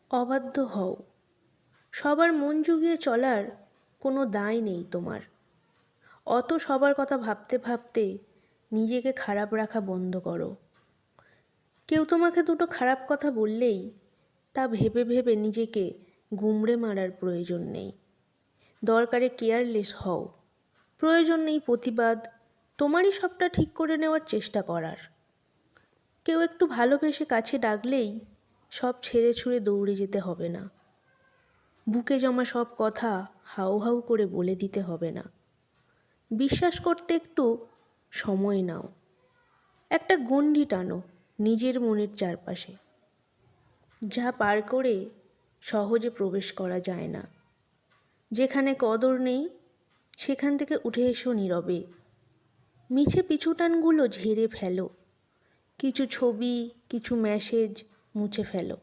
অবাধ্য হও। সবার মন জুগিয়ে চলার কোনো দায় নেই তোমার। অত সবার কথা ভাবতে ভাবতে নিজেকে খারাপ রাখা বন্ধ করো। কেউ তোমাকে দুটো খারাপ কথা বললেই তা ভেবে ভেবে নিজেকে গুমড়ে মারার প্রয়োজন নেই। দরকারে কেয়ারলেস হও। প্রয়োজন নেই প্রতিবাদ, তোমারই সবটা ঠিক করে নেওয়ার চেষ্টা করার। কেউ একটু ভালোবেসে কাছে ডাকলেই সব ছেড়ে ছুঁড়ে দৌড়ে যেতে হবে না। বুকে জমা সব কথা হাউ হাউ করে বলে দিতে হবে না। বিশ্বাস করতে একটু সময় নাও। একটা গণ্ডি টানো নিজের মনের চারপাশে। যা পার করে সহজে প্রবেশ করা যায় না। যেখানে কদর নেই সেখান থেকে উঠে এসো নীরবে। মিছে পিছুটানগুলো ঝেড়ে ফেলো। কিছু ছবি, কিছু মেসেজ মুছে ফেলো।